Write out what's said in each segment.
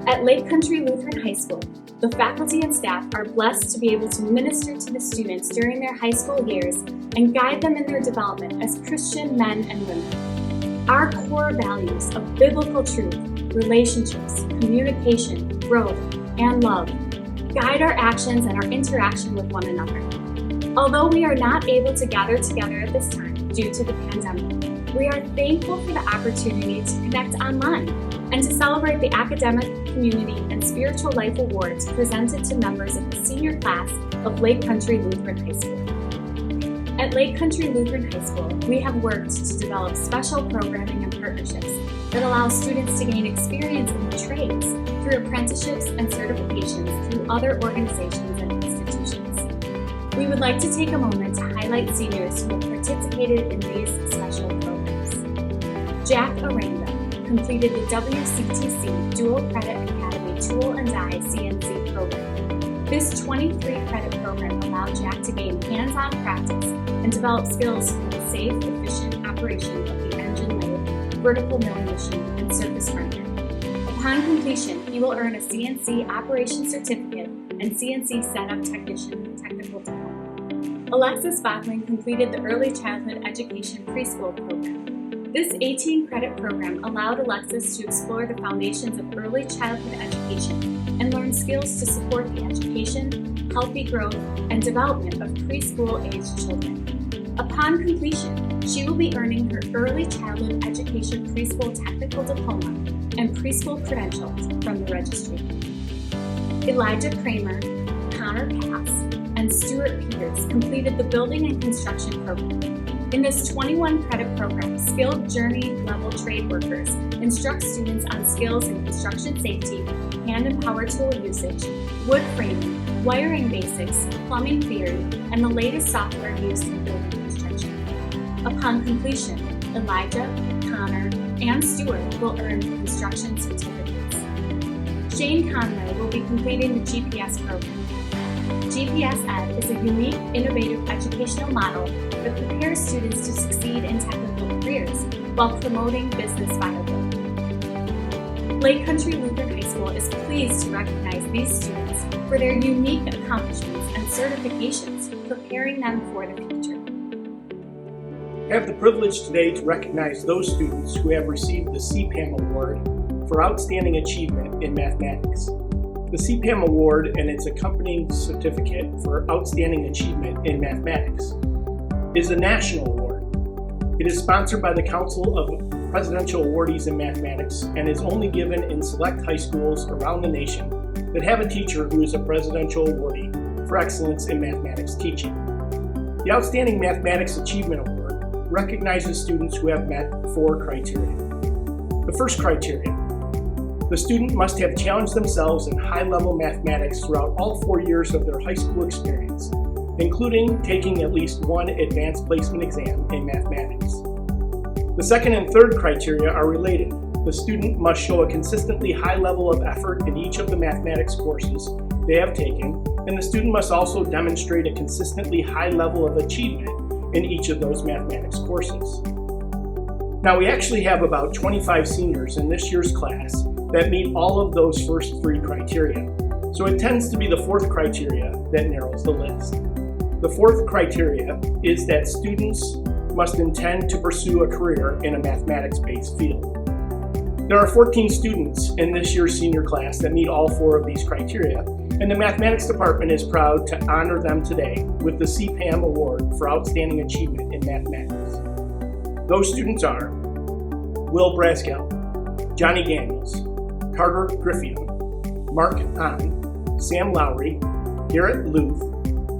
At Lake Country Lutheran High School, the faculty and staff are blessed to be able to minister to the students during their high school years and guide them in their development as Christian men and women. Our core values of biblical truth, relationships, communication, growth, and love guide our actions and our interaction with one another. Although we are not able to gather together at this time due to the pandemic, we are thankful for the opportunity to connect online and to celebrate the academic, community, and spiritual life awards presented to members of the senior class of Lake Country Lutheran High School. At Lake Country Lutheran High School, we have worked to develop special programming and partnerships that allow students to gain experience in the trades through apprenticeships and certifications through other organizations and institutions. We would like to take a moment to highlight seniors who have participated in these special programs. Jack Aranda completed the WCTC Dual Credit Academy Tool and Die CNC program. This 23-credit program allowed Jack to gain hands-on practice and develop skills for the safe, efficient operation of the engine lathe, vertical milling machine, and surface grinder. Upon completion, he will earn a CNC operation certificate and CNC setup technician technical diploma. Alexis Bachman completed the Early Childhood Education Preschool program. This 18-credit program allowed Alexis to explore the foundations of early childhood education and learn skills to support the education, healthy growth, and development of preschool-aged children. Upon completion, she will be earning her Early Childhood Education Preschool Technical Diploma and preschool credentials from the registry. Elijah Kramer, Connor Pass, and Stuart Peters completed the Building and Construction program. In this 21-credit program, skilled journey-level trade workers instruct students on skills in construction safety, hand and power tool usage, wood framing, wiring basics, plumbing theory, and the latest software used in building construction. Upon completion, Elijah, Connor, and Stuart will earn construction certificates. Shane Conway will be completing the GPS program. GPS Ed is a unique, innovative educational model that prepares students to succeed in technical careers while promoting business viability. Lake Country Lutheran High School is pleased to recognize these students for their unique accomplishments and certifications, preparing them for the future. I have the privilege today to recognize those students who have received the CPAM Award for Outstanding Achievement in Mathematics. The CPAM Award and its accompanying certificate for Outstanding Achievement in Mathematics is a national award. It is sponsored by the Council of Presidential Awardees in Mathematics and is only given in select high schools around the nation that have a teacher who is a presidential awardee for excellence in mathematics teaching. The Outstanding Mathematics Achievement Award recognizes students who have met 4 criteria. The first criteria: the student must have challenged themselves in high-level mathematics throughout all 4 years of their high school experience, including taking at least one advanced placement exam in mathematics. The second and third criteria are related. The student must show a consistently high level of effort in each of the mathematics courses they have taken, and the student must also demonstrate a consistently high level of achievement in each of those mathematics courses. Now, we actually have about 25 seniors in this year's class that meet all of those first 3 criteria. So it tends to be the 4th criteria that narrows the list. The 4th criteria is that students must intend to pursue a career in a mathematics-based field. There are 14 students in this year's senior class that meet all 4 of these criteria, and the mathematics department is proud to honor them today with the CPAM Award for Outstanding Achievement in Mathematics. Those students are Will Braskell, Johnny Daniels, Carter Griffion, Mark Ahn, Sam Lowry, Garrett Luth,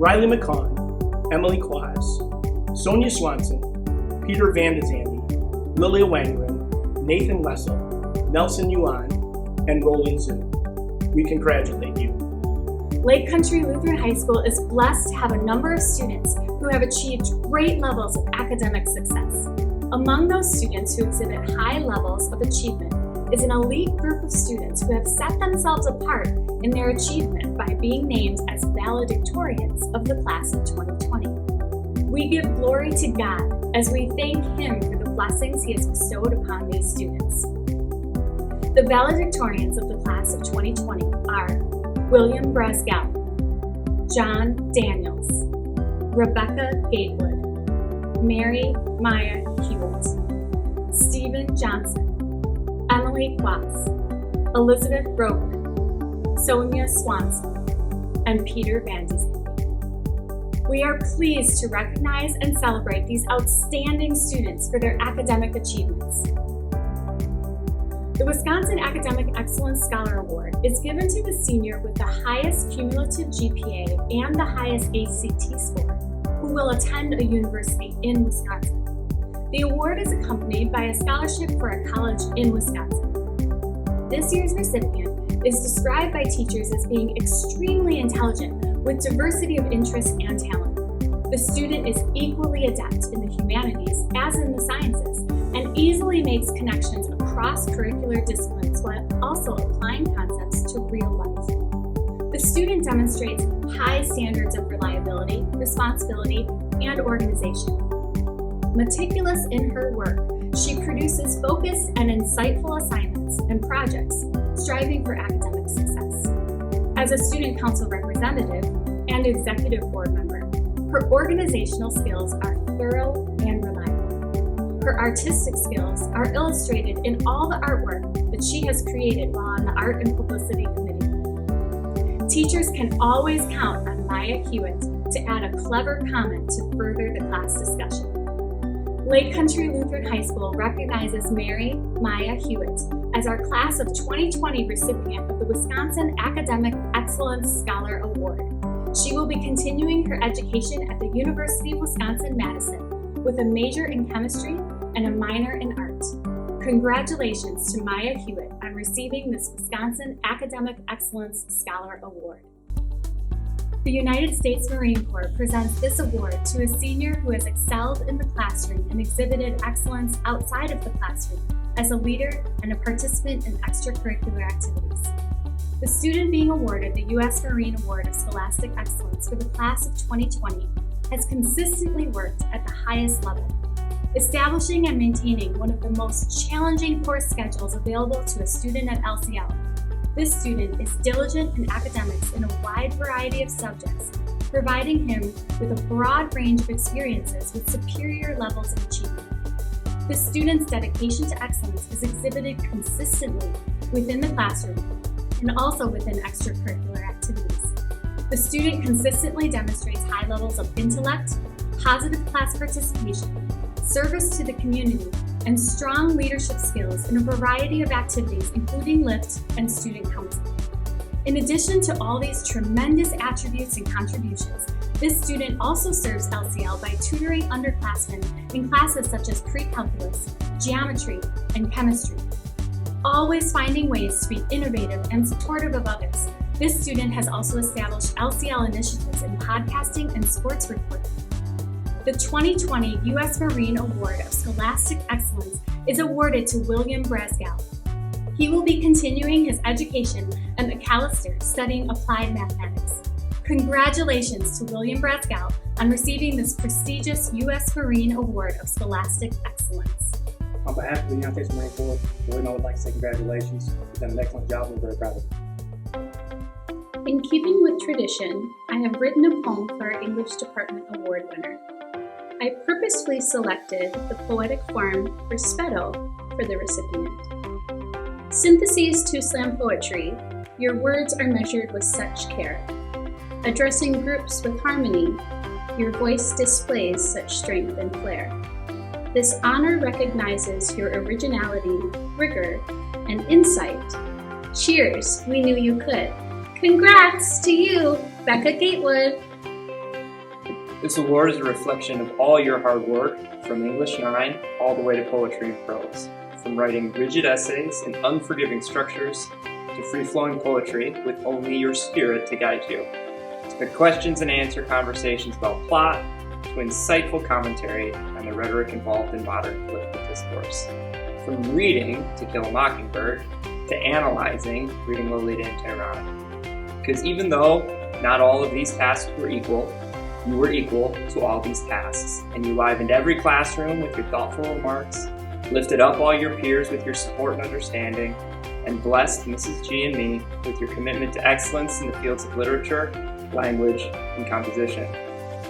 Riley McCaughan, Emily Quaz, Sonia Swanson, Peter Van de Zande, Lilia Wangren, Nathan Lessel, Nelson Yuan, and Roland Zhu. We congratulate you. Lake Country Lutheran High School is blessed to have a number of students who have achieved great levels of academic success. Among those students who exhibit high levels of achievement is an elite group of students who have set themselves apart in their achievement by being named as valedictorians of the class of 2020. We give glory to God as we thank Him for the blessings He has bestowed upon these students. The valedictorians of the class of 2020 are William Brasgell, John Daniels, Rebecca Gatewood, Mary Maya Hewitt, Stephen Johnson, Emily Watts, Elizabeth Brogan, Sonia Swanson, and Peter Van de Zand. We are pleased to recognize and celebrate these outstanding students for their academic achievements. The Wisconsin Academic Excellence Scholar Award is given to the senior with the highest cumulative GPA and the highest ACT score, who will attend a university in Wisconsin. The award is accompanied by a scholarship for a college in Wisconsin. This year's recipient is described by teachers as being extremely intelligent with diversity of interest and talent. The student is equally adept in the humanities as in the sciences and easily makes connections across curricular disciplines while also applying concepts to real life. The student demonstrates high standards of reliability, responsibility, and organization. Meticulous in her work, she produces focused and insightful assignments and projects, striving for academic success. As a student council representative and executive board member, her organizational skills are thorough and reliable. Her artistic skills are illustrated in all the artwork that she has created while on the Art and Publicity Committee. Teachers can always count on Maya Hewitt to add a clever comment to further the class discussion. Lake Country Lutheran High School recognizes Mary Maya Hewitt as our class of 2020 recipient of the Wisconsin Academic Excellence Scholar Award. She will be continuing her education at the University of Wisconsin-Madison with a major in chemistry and a minor in art. Congratulations to Maya Hewitt on receiving this Wisconsin Academic Excellence Scholar Award. The United States Marine Corps presents this award to a senior who has excelled in the classroom and exhibited excellence outside of the classroom as a leader and a participant in extracurricular activities. The student being awarded the U.S. Marine Award of Scholastic Excellence for the class of 2020 has consistently worked at the highest level, establishing and maintaining one of the most challenging course schedules available to a student at LCL. This student is diligent in academics in a wide variety of subjects, providing him with a broad range of experiences with superior levels of achievement. The student's dedication to excellence is exhibited consistently within the classroom and also within extracurricular activities. The student consistently demonstrates high levels of intellect, positive class participation, service to the community, and strong leadership skills in a variety of activities, including LIFT and student council. In addition to all these tremendous attributes and contributions, this student also serves LCL by tutoring underclassmen in classes such as pre-calculus, geometry, and chemistry. Always finding ways to be innovative and supportive of others, this student has also established LCL initiatives in podcasting and sports reporting. The 2020 U.S. Marine Award of Scholastic Excellence is awarded to William Brasgell. He will be continuing his education at Macalester studying applied mathematics. Congratulations to William Brasgell on receiving this prestigious U.S. Marine Award of Scholastic Excellence. On behalf of the United States Marine Corps, I would like to say congratulations. You've done an excellent job and we're very proud of you. In keeping with tradition, I have written a poem for our English Department Award winner. I purposefully selected the poetic form Rispetto for the recipient. Syntheses to slam poetry, your words are measured with such care. Addressing groups with harmony, your voice displays such strength and flair. This honor recognizes your originality, rigor, and insight. Cheers, we knew you could. Congrats to you, Becca Gatewood. This award is a reflection of all your hard work, from English 9 all the way to poetry and prose. From writing rigid essays and unforgiving structures, to free-flowing poetry with only your spirit to guide you. To the questions and answer conversations about plot, to insightful commentary on the rhetoric involved in modern political discourse. From reading To Kill a Mockingbird, to analyzing, reading Lolita and Tehran. Because even though not all of these tasks were equal, you were equal to all these tasks, and you livened every classroom with your thoughtful remarks, lifted up all your peers with your support and understanding, and blessed Mrs. G and me with your commitment to excellence in the fields of literature, language, and composition.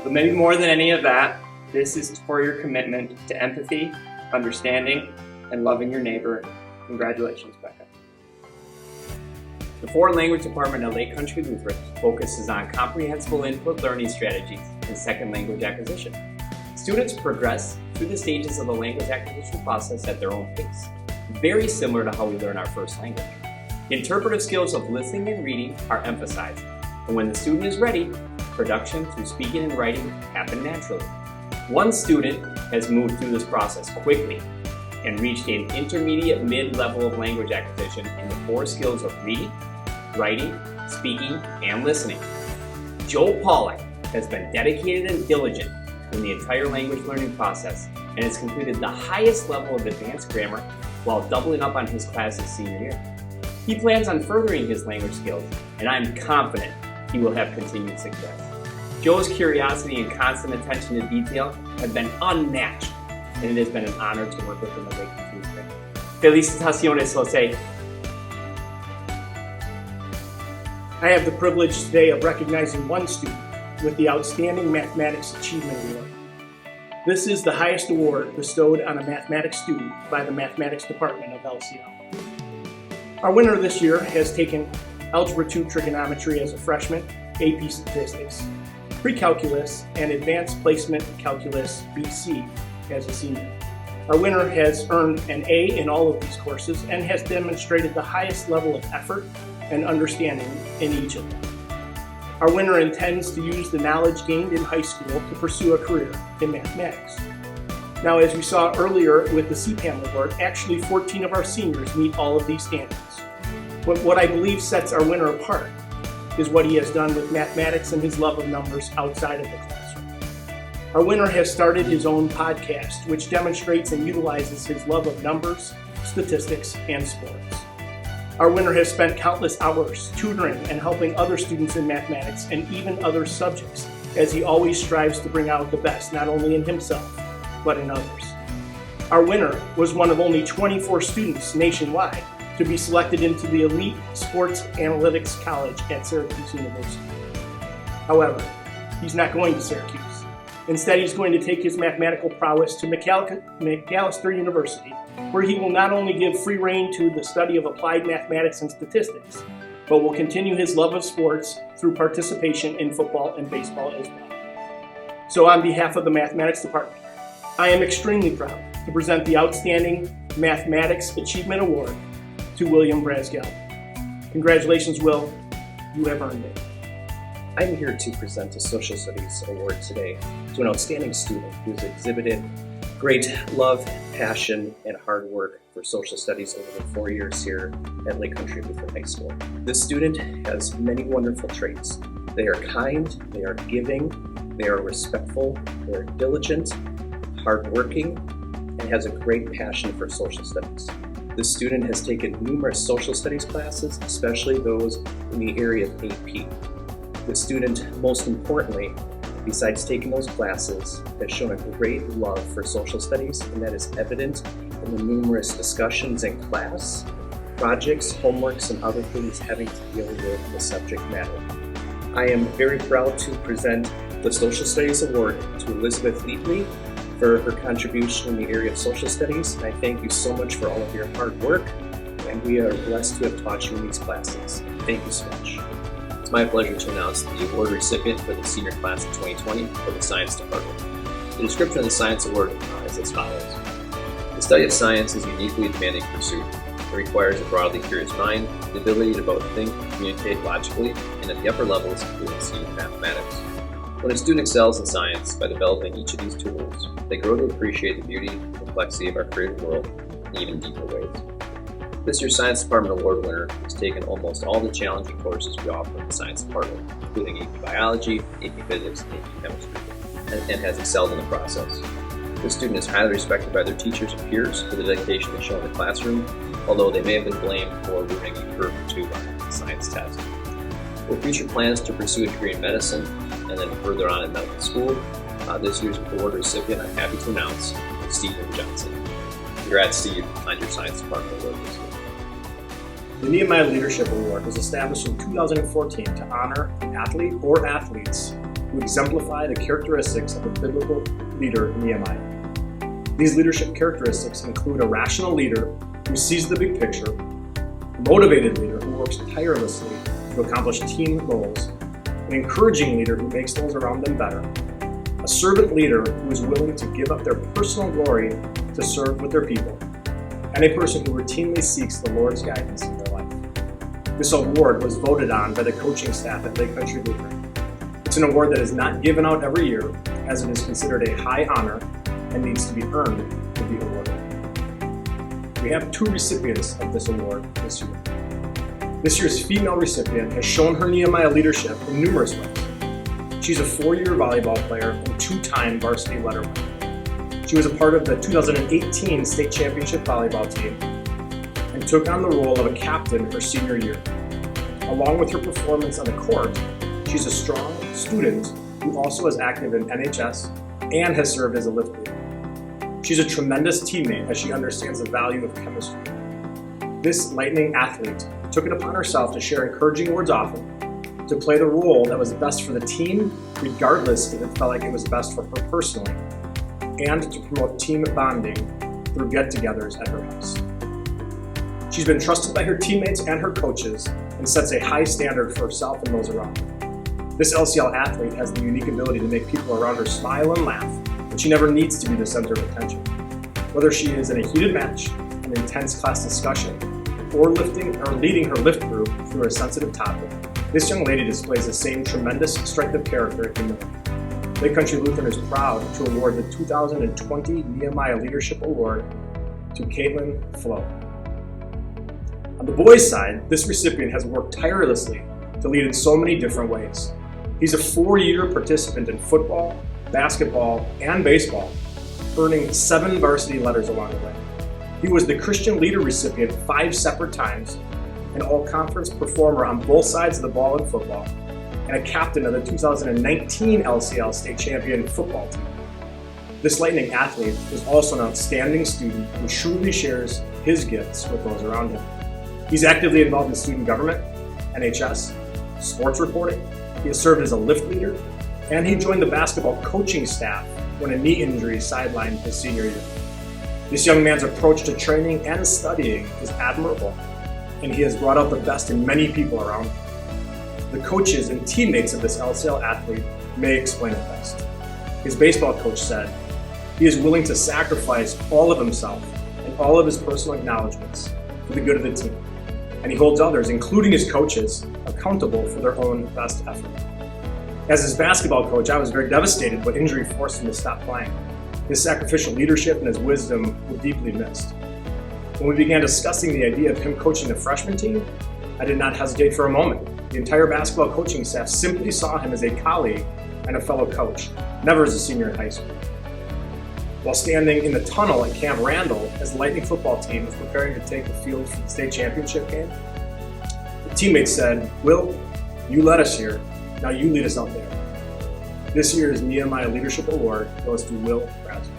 But maybe more than any of that, this is for your commitment to empathy, understanding, and loving your neighbor. Congratulations, Becca. The Foreign Language Department at Lake Country Lutheran focuses on comprehensible input learning strategies and second language acquisition. Students progress through the stages of the language acquisition process at their own pace, very similar to how we learn our first language. Interpretive skills of listening and reading are emphasized, and when the student is ready, production through speaking and writing happen naturally. One student has moved through this process quickly and reached an intermediate mid-level of language acquisition in the 4 skills of reading, writing, speaking, and listening. Joe Pollack has been dedicated and diligent in the entire language learning process and has completed the highest level of advanced grammar while doubling up on his class's senior year. He plans on furthering his language skills, and I'm confident he will have continued success. Joe's curiosity and constant attention to detail have been unmatched, and it has been an honor to work with him at Lake Country Lutheran. Felicitaciones, Jose. I have the privilege today of recognizing one student with the Outstanding Mathematics Achievement Award. This is the highest award bestowed on a mathematics student by the Mathematics Department of LCL. Our winner this year has taken Algebra 2 Trigonometry as a freshman, AP Statistics, Pre-Calculus, and Advanced Placement Calculus BC as a senior. Our winner has earned an A in all of these courses and has demonstrated the highest level of effort and understanding in each of them. Our winner intends to use the knowledge gained in high school to pursue a career in mathematics. Now, as we saw earlier with the CPAM award, actually 14 of our seniors meet all of these standards. But what I believe sets our winner apart is what he has done with mathematics and his love of numbers outside of the classroom. Our winner has started his own podcast, which demonstrates and utilizes his love of numbers, statistics, and sports. Our winner has spent countless hours tutoring and helping other students in mathematics and even other subjects, as he always strives to bring out the best, not only in himself, but in others. Our winner was one of only 24 students nationwide to be selected into the elite Sports Analytics College at Syracuse University. However, he's not going to Syracuse. Instead, he's going to take his mathematical prowess to Macalester University, where he will not only give free rein to the study of applied mathematics and statistics, but will continue his love of sports through participation in football and baseball as well. So on behalf of the Mathematics Department, I am extremely proud to present the Outstanding Mathematics Achievement Award to William Brasgell. Congratulations, Will. You have earned it. I'm here to present a Social Studies Award today to an outstanding student who has exhibited great love, passion, and hard work for social studies over the 4 years here at Lake Country Lutheran High School. This student has many wonderful traits. They are kind, they are giving, they are respectful, they are diligent, hardworking, and has a great passion for social studies. This student has taken numerous social studies classes, especially those in the area of AP. The student, most importantly, besides taking those classes, has shown a great love for social studies, and that is evident in the numerous discussions in class, projects, homeworks, and other things having to deal with the subject matter. I am very proud to present the Social Studies Award to Elizabeth Leatley for her contribution in the area of social studies, and I thank you so much for all of your hard work, and we are blessed to have taught you in these classes. Thank you so much. It's my pleasure to announce the award recipient for the senior class of 2020 for the Science Department. The description of the Science Award is as follows. The study of science is a uniquely demanding pursuit. It requires a broadly curious mind, the ability to both think and communicate logically, and at the upper levels, fluency in mathematics. When a student excels in science by developing each of these tools, they grow to appreciate the beauty and complexity of our created world in even deeper ways. This year's Science Department Award winner has taken almost all the challenging courses we offer in the Science Department, including AP Biology, AP Physics, and AP Chemistry, and has excelled in the process. This student is highly respected by their teachers and peers for the dedication they show in the classroom, although they may have been blamed for ruining a curve or two on the science test. With future plans to pursue a degree in medicine and then further on in medical school, this year's award recipient, I'm happy to announce, Stephen Johnson. Congrats, Steve, on your Science Department award this year. The Nehemiah Leadership Award was established in 2014 to honor an athlete or athletes who exemplify the characteristics of a biblical leader, Nehemiah. These leadership characteristics include a rational leader who sees the big picture, a motivated leader who works tirelessly to accomplish team goals, an encouraging leader who makes those around them better, a servant leader who is willing to give up their personal glory to serve with their people, and a person who routinely seeks the Lord's guidance in their life. This award was voted on by the coaching staff at Lake Country Lutheran. It's an award that is not given out every year, as it is considered a high honor and needs to be earned to be awarded. We have 2 recipients of this award this year. This year's female recipient has shown her Nehemiah leadership in numerous ways. She's a 4-year volleyball player and 2-time varsity letter winner. She was a part of the 2018 state championship volleyball team and took on the role of a captain her senior year. Along with her performance on the court, she's a strong student who also is active in NHS and has served as a lift leader. She's a tremendous teammate as she understands the value of chemistry. This lightning athlete took it upon herself to share encouraging words often, to play the role that was best for the team, regardless if it felt like it was best for her personally, and to promote team bonding through get-togethers at her house. She's been trusted by her teammates and her coaches and sets a high standard for herself and those around her. This LCL athlete has the unique ability to make people around her smile and laugh, and she never needs to be the center of attention. Whether she is in a heated match, an intense class discussion, or leading her lift group through a sensitive topic, this young lady displays the same tremendous strength of character and humility. Lake Country Lutheran is proud to award the 2020 Nehemiah Leadership Award to Caitlin Flo. On the boys' side, this recipient has worked tirelessly to lead in so many different ways. He's a 4-year participant in football, basketball, and baseball, earning 7 varsity letters along the way. He was the Christian Leader recipient 5 separate times, an all-conference performer on both sides of the ball in football, and a captain of the 2019 LCL state champion football team. This lightning athlete is also an outstanding student who truly shares his gifts with those around him. He's actively involved in student government, NHS, sports reporting. He has served as a lift leader, and he joined the basketball coaching staff when a knee injury sidelined his senior year. This young man's approach to training and studying is admirable, and he has brought out the best in many people around him. The coaches and teammates of this LCL athlete may explain it best. His baseball coach said, "He is willing to sacrifice all of himself and all of his personal acknowledgments for the good of the team, and he holds others, including his coaches, accountable for their own best effort." As his basketball coach, I was very devastated when injury forced him to stop playing. His sacrificial leadership and his wisdom were deeply missed. When we began discussing the idea of him coaching the freshman team, I did not hesitate for a moment. The entire basketball coaching staff simply saw him as a colleague and a fellow coach, never as a senior in high school. While standing in the tunnel at Camp Randall as the Lightning football team was preparing to take the field for the state championship game, the teammates said, "Will, you led us here, now you lead us out there." This year's Nehemiah Leadership Award goes to Will Braswell.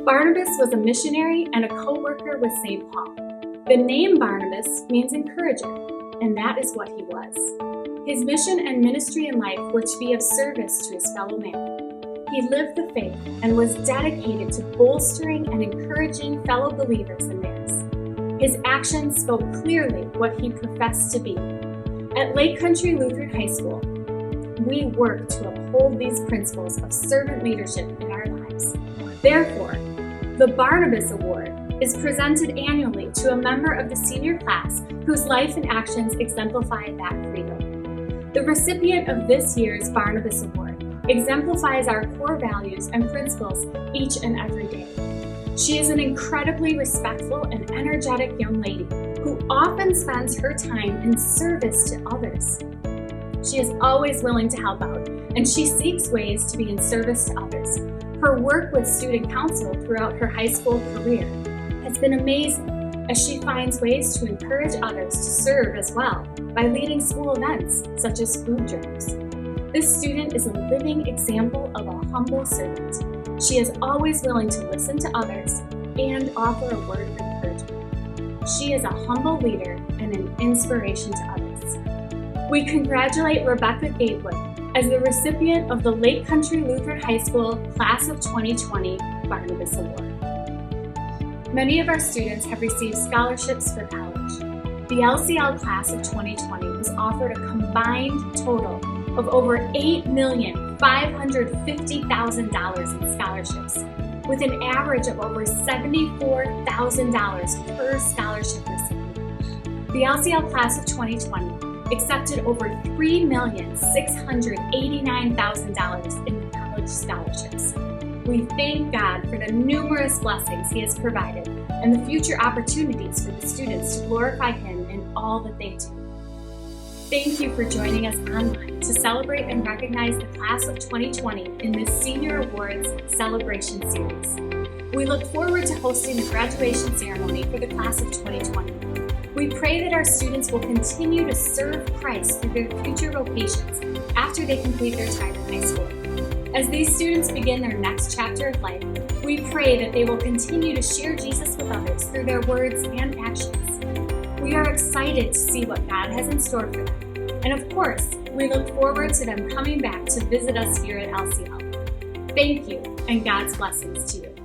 Barnabas was a missionary and a co-worker with St. Paul. The name Barnabas means encourager, and that is what he was. His mission and ministry in life were to be of service to his fellow man. He lived the faith and was dedicated to bolstering and encouraging fellow believers in theirs. His actions spoke clearly what he professed to be. At Lake Country Lutheran High School, we work to uphold these principles of servant leadership in our lives. Therefore, the Barnabas Award is presented annually to a member of the senior class whose life and actions exemplify that credo. The recipient of this year's Barnabas Award exemplifies our core values and principles each and every day. She is an incredibly respectful and energetic young lady who often spends her time in service to others. She is always willing to help out, and she seeks ways to be in service to others. Her work with student council throughout her high school career has been amazing, as she finds ways to encourage others to serve as well by leading school events such as food drives. This student is a living example of a humble servant. She is always willing to listen to others and offer a word of encouragement. She is a humble leader and an inspiration to others. We congratulate Rebecca Gatewood as the recipient of the Lake Country Lutheran High School Class of 2020 Barnabas Award. Many of our students have received scholarships for college. The LCL Class of 2020 was offered a combined total of over $8,550,000 in scholarships, with an average of over $74,000 per scholarship recipient. The LCL Class of 2020 accepted over $3,689,000 in college scholarships. We thank God for the numerous blessings He has provided and the future opportunities for the students to glorify Him in all that they do. Thank you for joining us online to celebrate and recognize the Class of 2020 in this Senior Awards Celebration Series. We look forward to hosting the graduation ceremony for the Class of 2020. We pray that our students will continue to serve Christ through their future vocations after they complete their time in high school. As these students begin their next chapter of life, we pray that they will continue to share Jesus with others through their words and actions. We are excited to see what God has in store for them. And of course, we look forward to them coming back to visit us here at LCL. Thank you, and God's blessings to you.